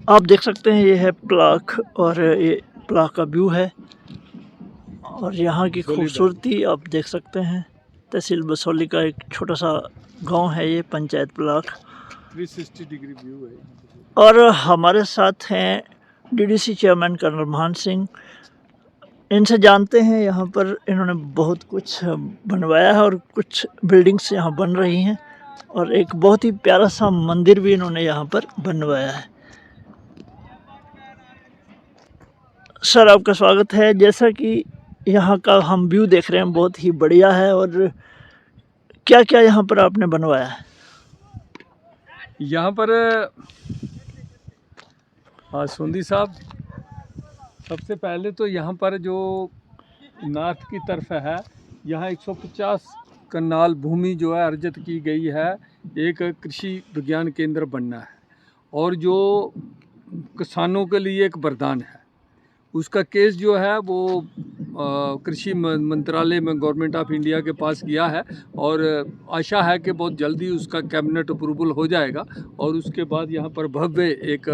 आप देख सकते हैं ये है प्लाख और ये प्लाख का व्यू है और यहाँ की खूबसूरती आप देख सकते हैं। तहसील बसौली का एक छोटा सा गांव है ये, पंचायत प्लाख। 360 डिग्री व्यू है। और हमारे साथ हैं डीडीसी चेयरमैन कर्नल महान सिंह। इनसे जानते हैं यहाँ पर इन्होंने बहुत कुछ बनवाया है और कुछ बिल्डिंग्स यहाँ बन रही हैं और एक बहुत ही प्यारा सा मंदिर भी इन्होंने यहाँ पर बनवाया है। सर, आपका स्वागत है। जैसा कि यहाँ का हम व्यू देख रहे हैं बहुत ही बढ़िया है, और क्या क्या यहाँ पर आपने बनवाया है? यहाँ पर सोंदी साहब, सबसे पहले तो यहाँ पर जो नॉर्थ की तरफ है, यहाँ 150 कनाल भूमि जो है अर्जित की गई है, एक कृषि विज्ञान केंद्र बनना है और जो किसानों के लिए एक वरदान है। उसका केस जो है वो कृषि मंत्रालय में गवर्नमेंट ऑफ इंडिया के पास गया है और आशा है कि बहुत जल्दी उसका कैबिनेट अप्रूवल हो जाएगा और उसके बाद यहाँ पर भव्य एक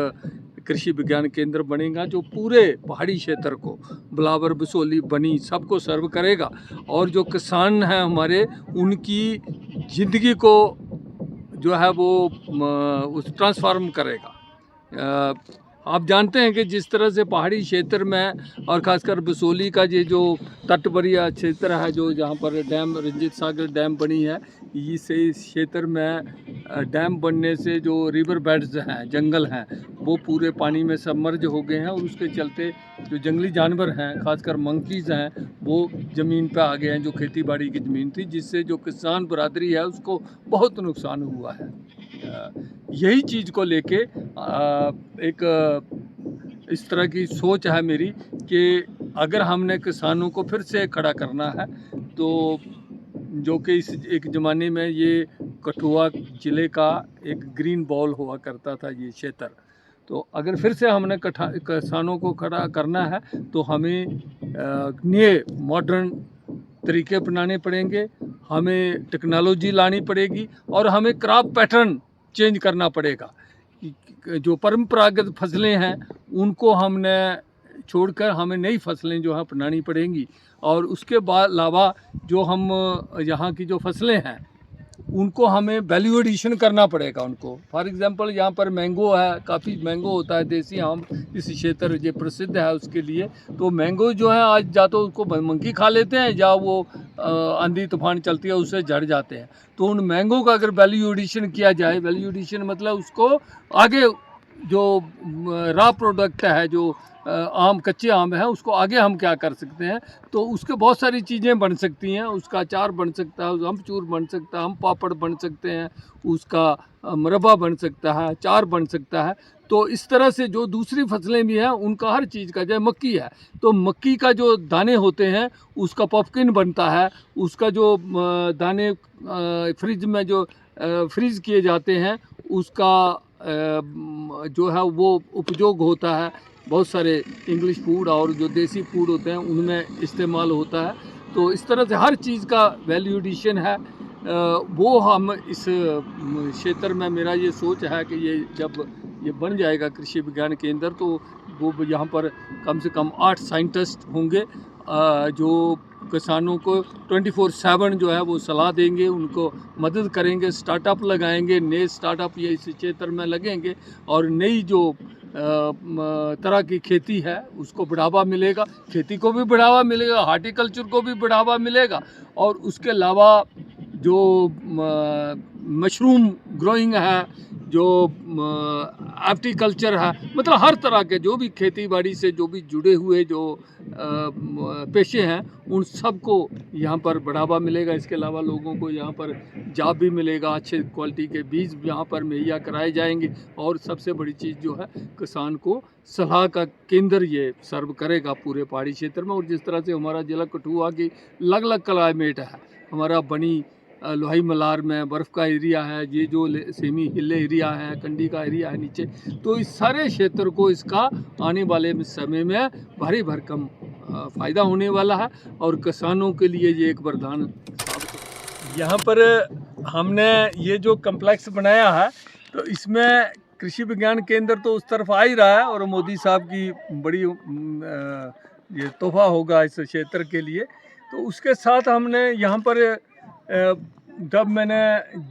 कृषि विज्ञान केंद्र बनेगा जो पूरे पहाड़ी क्षेत्र को, बिलावर, बसोली, बनी, सबको सर्व करेगा और जो किसान हैं हमारे, उनकी ज़िंदगी को जो है वो उस ट्रांसफार्म करेगा। आप जानते हैं कि जिस तरह से पहाड़ी क्षेत्र में और ख़ासकर बसोली का ये जो तटवर्ती क्षेत्र है, जो जहाँ पर डैम, रंजीत सागर डैम बनी है, इस क्षेत्र में डैम बनने से जो रिवर बेड्स हैं, जंगल हैं, वो पूरे पानी में सबमर्ज हो गए हैं और उसके चलते जो जंगली जानवर हैं, खासकर मंकीज़ हैं, वो ज़मीन पे आ गए हैं, जो खेती बाड़ी की ज़मीन थी, जिससे जो किसान बरादरी है उसको बहुत नुकसान हुआ है। यही चीज़ को लेके एक इस तरह की सोच है मेरी कि अगर हमने किसानों को फिर से खड़ा करना है, तो जो कि इस एक ज़माने में ये कठुआ ज़िले का एक ग्रीन बॉल हुआ करता था ये क्षेत्र, तो अगर फिर से हमने किसानों को खड़ा करना है तो हमें नए मॉडर्न तरीके अपनाने पड़ेंगे, हमें टेक्नोलॉजी लानी पड़ेगी और हमें क्रॉप पैटर्न चेंज करना पड़ेगा। जो परंपरागत फसलें हैं उनको हमने छोड़कर हमें नई फसलें जो है अपनानी पड़ेंगी और उसके बाद अलावा जो हम यहाँ की जो फसलें हैं उनको हमें वैल्यू एडिशन करना पड़ेगा उनको। फॉर एग्जांपल यहाँ पर मैंगो है, काफ़ी मैंगो होता है, देसी आम इस क्षेत्र ये प्रसिद्ध है उसके लिए। तो मैंगो जो है आज या तो उसको मंकी खा लेते हैं या वो आंधी तूफान चलती है उससे झड़ जाते हैं। तो उन मैंगो का अगर वैल्यू एडिशन किया जाए, वैल्यू एडिशन मतलब उसको आगे जो रॉ प्रोडक्ट है, जो आम, कच्चे आम है, उसको आगे हम क्या कर सकते हैं, तो उसके बहुत सारी चीज़ें बन सकती हैं। उसका अचार बन सकता है, अमचूर बन सकता है, हम पापड़ बन सकते हैं, उसका मुरब्बा बन सकता है, अचार बन सकता है। तो इस तरह से जो दूसरी फसलें भी हैं उनका हर चीज़ का, जैसे मक्की है तो मक्की का जो दाने होते हैं उसका पॉपकिन बनता है, उसका जो दाने फ्रिज में जो फ्रीज़ किए जाते हैं उसका जो है वो उपयोग होता है, बहुत सारे इंग्लिश फूड और जो देसी फूड होते हैं उनमें इस्तेमाल होता है। तो इस तरह से हर चीज़ का वैल्यू एडिशन है। वो हम इस क्षेत्र में, मेरा ये सोच है कि ये जब ये बन जाएगा कृषि विज्ञान केंद्र, तो वो यहाँ पर कम से कम 8 साइंटिस्ट होंगे जो किसानों को 24/7 जो है वो सलाह देंगे, उनको मदद करेंगे, स्टार्टअप लगाएंगे, नए स्टार्टअप ये इस क्षेत्र में लगेंगे और नई जो तरह की खेती है उसको बढ़ावा मिलेगा, खेती को भी बढ़ावा मिलेगा, हार्टिकल्चर को भी बढ़ावा मिलेगा और उसके अलावा जो मशरूम ग्रोइंग है, जो एप्टिकल्चर है, मतलब हर तरह के जो भी खेती बाड़ी से जो भी जुड़े हुए जो पेशे हैं उन सबको यहाँ पर बढ़ावा मिलेगा। इसके अलावा लोगों को यहाँ पर जॉब भी मिलेगा, अच्छे क्वालिटी के बीज यहाँ पर मुहैया कराए जाएंगे और सबसे बड़ी चीज़ जो है किसान को सलाह का केंद्र ये सर्व करेगा पूरे पहाड़ी क्षेत्र में। और जिस तरह से हमारा जिला कठुआ की अलग अलग क्लाइमेट है, हमारा बनी लोहाई मलार में बर्फ़ का एरिया है, ये जो सेमी हिल एरिया है, कंडी का एरिया है नीचे, तो इस सारे क्षेत्र को इसका आने वाले समय में भारी भरकम फ़ायदा होने वाला है और किसानों के लिए ये एक वरदान। यहाँ पर हमने ये जो कम्प्लेक्स बनाया है तो इसमें कृषि विज्ञान केंद्र तो उस तरफ आ ही रहा है और मोदी साहब की बड़ी ये तोहफा होगा इस क्षेत्र के लिए। तो उसके साथ हमने यहाँ पर जब मैंने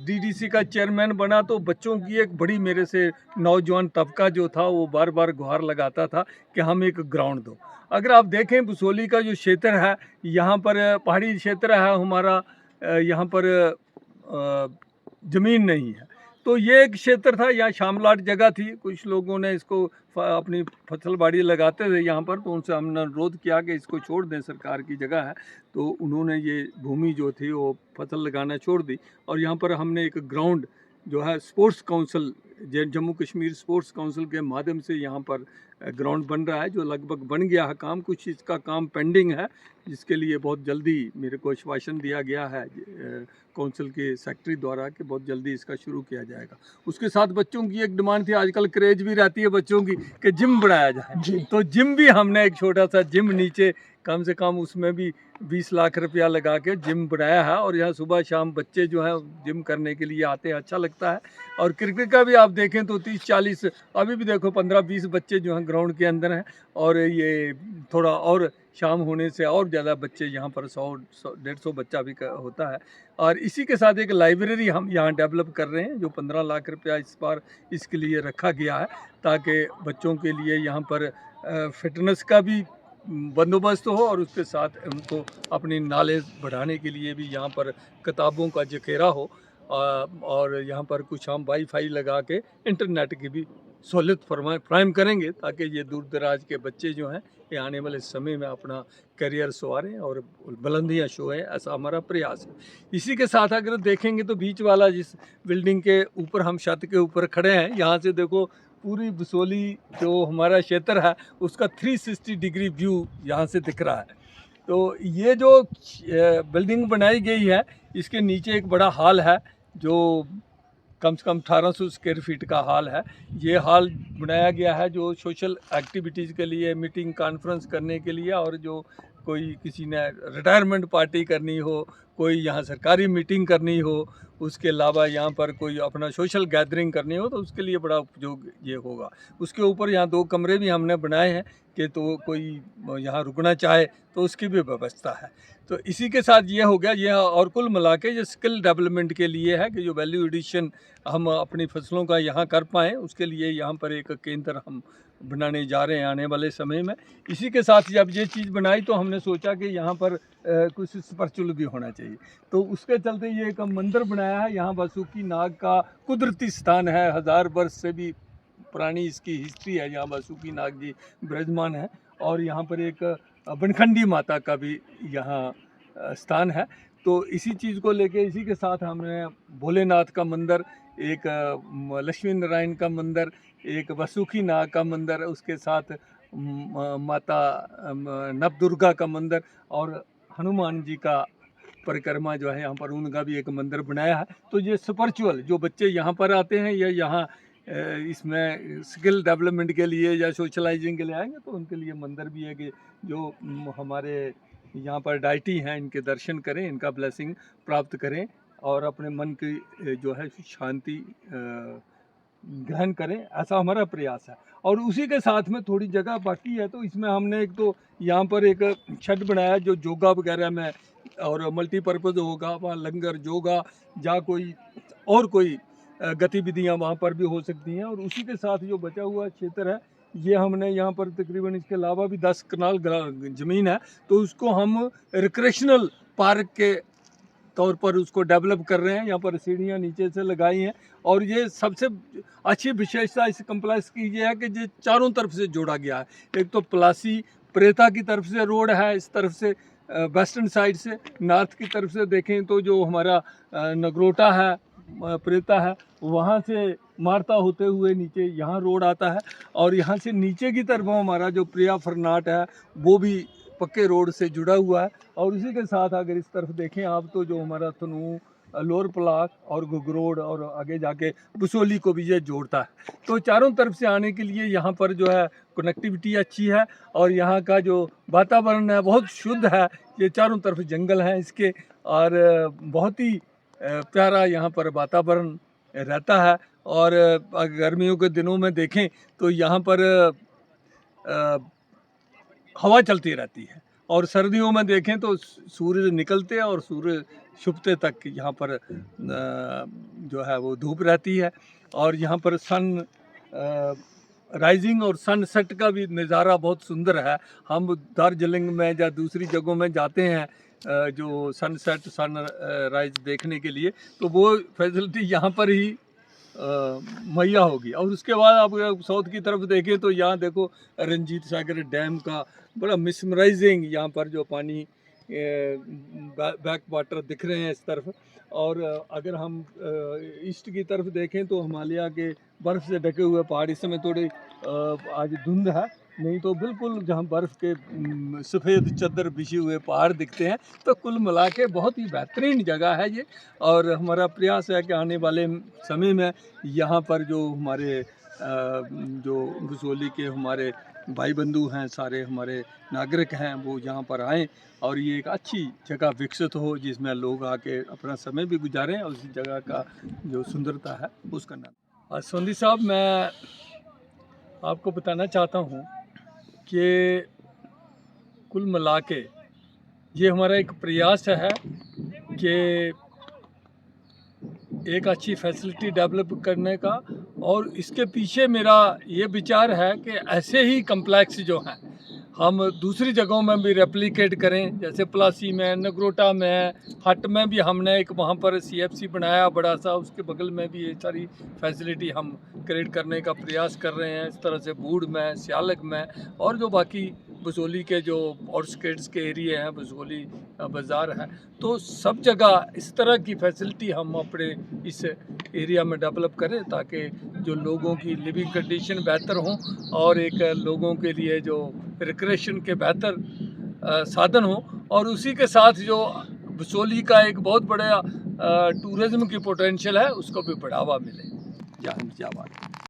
डीडीसी का चेयरमैन बना तो बच्चों की एक बड़ी मेरे से नौजवान तबका जो था वो बार बार गुहार लगाता था कि हम एक ग्राउंड दो। अगर आप देखें बसोली का जो क्षेत्र है यहाँ पर पहाड़ी क्षेत्र है हमारा, यहाँ पर ज़मीन नहीं है, तो ये एक क्षेत्र था, यहाँ शामलाट जगह थी। कुछ लोगों ने इसको अपनी फसल बाड़ी लगाते थे यहाँ पर, तो उनसे हमने अनुरोध किया कि इसको छोड़ दें, सरकार की जगह है। तो उन्होंने ये भूमि जो थी वो फसल लगाना छोड़ दी और यहाँ पर हमने एक ग्राउंड जो है sports council, Jammu Kashmir sports council के माध्यम से यहाँ पर ग्राउंड बन रहा है, जो लगभग बन गया है काम। कुछ इसका काम पेंडिंग है जिसके लिए बहुत जल्दी मेरे को आश्वासन दिया गया है काउंसिल के सेक्रेटरी द्वारा कि बहुत जल्दी इसका शुरू किया जाएगा। उसके साथ बच्चों की एक डिमांड थी, आजकल क्रेज भी रहती है बच्चों की कि जिम बनाया जाए, तो जिम भी हमने एक छोटा सा जिम नीचे कम से कम उसमें भी 20 लाख रुपया लगा के जिम बनाया है और यहाँ सुबह शाम बच्चे जो हैं जिम करने के लिए आते हैं, अच्छा लगता है। और क्रिकेट का भी आप देखें तो 30-40 अभी भी देखो 15-20 बच्चे जो हैं ग्राउंड के अंदर हैं और ये थोड़ा और शाम होने से और ज़्यादा बच्चे यहाँ पर 100-150 बच्चा भी होता है। और इसी के साथ एक लाइब्रेरी हम यहाँ डेवलप कर रहे हैं जो 15 लाख रुपया इस बार इसके लिए रखा गया है ताकि बच्चों के लिए यहाँ पर फिटनेस का भी बंदोबस्त हो और उसके साथ उनको अपनी नॉलेज बढ़ाने के लिए भी यहाँ पर किताबों का जखेरा हो। और यहाँ पर कुछ हम वाईफाई लगा के इंटरनेट की भी सहूलियत फराहम करेंगे ताकि ये दूर दराज के बच्चे जो हैं ये आने वाले समय में अपना करियर संवारें और बुलंदियाँ छुएं, ऐसा हमारा प्रयास है। इसी के साथ अगर देखेंगे तो बीच वाला जिस बिल्डिंग के ऊपर हम छत के ऊपर खड़े हैं, यहाँ से देखो पूरी बसोली जो हमारा क्षेत्र है उसका 360 डिग्री व्यू यहाँ से दिख रहा है। तो ये जो बिल्डिंग बनाई गई है इसके नीचे एक बड़ा हॉल है जो कम से कम 1800 स्क्वायर फीट का हॉल है। ये हॉल बनाया गया है जो सोशल एक्टिविटीज़ के लिए, मीटिंग कॉन्फ्रेंस करने के लिए, और जो कोई किसी ने रिटायरमेंट पार्टी करनी हो, कोई यहाँ सरकारी मीटिंग करनी हो, उसके अलावा यहाँ पर कोई अपना सोशल गैदरिंग करनी हो तो उसके लिए बड़ा उपयोग ये होगा। उसके ऊपर यहाँ 2 कमरे भी हमने बनाए हैं कि तो कोई यहाँ रुकना चाहे तो उसकी भी व्यवस्था है। तो इसी के साथ ये हो गया, ये और कुल मिला के ये स्किल डेवलपमेंट के लिए है कि जो वैल्यू एडिशन हम अपनी फसलों का यहाँ कर पाएँ, उसके लिए यहाँ पर एक केंद्र हम बनाने जा रहे हैं आने वाले समय में। इसी के साथ जब ये चीज़ बनाई तो हमने सोचा कि यहाँ पर कुछ स्पिरिचुअल भी होना चाहिए, तो उसके चलते ये एक मंदिर बनाया है। यहाँ वासुकी नाग का कुदरती स्थान है, 1000 वर्ष से भी पुरानी इसकी हिस्ट्री है। यहाँ वासुकी नाग जी विराजमान है और यहाँ पर एक बनखंडी माता का भी यहाँ स्थान है। तो इसी चीज़ को लेके इसी के साथ हमने भोलेनाथ का मंदिर, एक लक्ष्मी नारायण का मंदिर, एक वासुकी नाग का मंदिर, उसके साथ माता नवदुर्गा का मंदिर और हनुमान जी का परिक्रमा जो है यहाँ पर उनका भी एक मंदिर बनाया है। तो ये स्पिरिचुअल जो बच्चे यहाँ पर आते हैं या यहाँ इसमें स्किल डेवलपमेंट के लिए या सोशलाइजिंग के लिए आएंगे तो उनके लिए मंदिर भी है कि जो हमारे यहाँ पर डाइटी हैं इनके दर्शन करें, इनका ब्लेसिंग प्राप्त करें और अपने मन की जो है शांति ग्रहण करें, ऐसा हमारा प्रयास है। और उसी के साथ में थोड़ी जगह बाकी है तो इसमें हमने एक तो यहाँ पर एक शेड बनाया जो योगा वगैरह में और मल्टीपर्पज़ होगा, वहाँ लंगर योगा या कोई और कोई गतिविधियाँ वहाँ पर भी हो सकती हैं। और उसी के साथ जो बचा हुआ क्षेत्र है ये हमने यहाँ पर तकरीबन इसके अलावा भी 10 कनाल ज़मीन है तो उसको हम रिक्रेशनल पार्क के तौर पर उसको डेवलप कर रहे हैं। यहाँ पर सीढ़ियाँ नीचे से लगाई हैं और ये सबसे अच्छी विशेषता इस कम्प्लेक्स की ये है कि ये चारों तरफ से जोड़ा गया है। एक तो प्लासी प्रेता की तरफ से रोड है, इस तरफ से वेस्टर्न साइड से, नॉर्थ की तरफ से देखें तो जो हमारा नगरोटा है, प्रेता है, वहाँ से मारता होते हुए नीचे यहाँ रोड आता है और यहाँ से नीचे की तरफ हमारा जो प्रिया फरनाट है वो भी पक्के रोड से जुड़ा हुआ है। और उसी के साथ अगर इस तरफ देखें आप तो जो हमारा तनू, लोअर पलाक और घुघरोड और आगे जाके बसोली को भी ये जोड़ता है। तो चारों तरफ से आने के लिए यहाँ पर जो है कनेक्टिविटी अच्छी है और यहाँ का जो वातावरण है बहुत शुद्ध है। ये चारों तरफ जंगल हैं इसके और बहुत ही प्यारा यहाँ पर वातावरण रहता है और गर्मियों के दिनों में देखें तो यहाँ पर हवा चलती रहती है, और सर्दियों में देखें तो सूर्य निकलते और सूर्य छुपते तक यहाँ पर जो है वो धूप रहती है। और यहाँ पर सन राइजिंग और सनसेट का भी नज़ारा बहुत सुंदर है। हम दार्जिलिंग में या दूसरी जगहों में जाते हैं जो सनसेट सन राइज देखने के लिए, तो वो फैसिलिटी यहाँ पर ही मुहैया होगी। और उसके बाद आप साउथ की तरफ देखें तो यहाँ देखो रंजीत सागर डैम का बड़ा मिसमराइजिंग यहाँ पर जो पानी बैक वाटर दिख रहे हैं इस तरफ। और अगर हम ईस्ट की तरफ देखें तो हिमालय के बर्फ़ से ढके हुए पहाड़, इस समय थोड़ी आज धुंध है, नहीं तो बिल्कुल जहाँ बर्फ़ के सफ़ेद चद्दर बिछे हुए पहाड़ दिखते हैं। तो कुल मिला के बहुत ही बेहतरीन जगह है ये। और हमारा प्रयास है कि आने वाले समय में यहाँ पर जो हमारे जो कसौली के हमारे भाई बंधु हैं, सारे हमारे नागरिक हैं, वो यहाँ पर आएँ और ये एक अच्छी जगह विकसित हो जिसमें लोग आके अपना समय भी गुजारें और उस जगह का जो सुंदरता है उसका नाम। सोंधी साहब, मैं आपको बताना चाहता हूँ कि कुल मिला के ये हमारा एक प्रयास है कि एक अच्छी फैसिलिटी डेवलप करने का, और इसके पीछे मेरा ये विचार है कि ऐसे ही कम्प्लेक्स जो हैं हम दूसरी जगहों में भी रेप्लिकेट करें। जैसे प्लासी में, नगरोटा में, हट में भी हमने एक वहाँ पर CFC बनाया बड़ा सा, उसके बगल में भी ये सारी फैसिलिटी हम क्रिएट करने का प्रयास कर रहे हैं। इस तरह से बूढ़ में, सियालक में और जो बाकी बसोली के जो आउटस्कर्ट्स के एरिया हैं, बसोली बाज़ार है, तो सब जगह इस तरह की फैसिलिटी हम अपने इस एरिया में डेवलप करें ताकि जो लोगों की लिविंग कंडीशन बेहतर हों और एक लोगों के लिए जो रिक्रिएशन के बेहतर साधन हो, और उसी के साथ जो बसोली का एक बहुत बड़ा टूरिज़्म की पोटेंशियल है उसको भी बढ़ावा मिले। जय हिंद, जय भारत।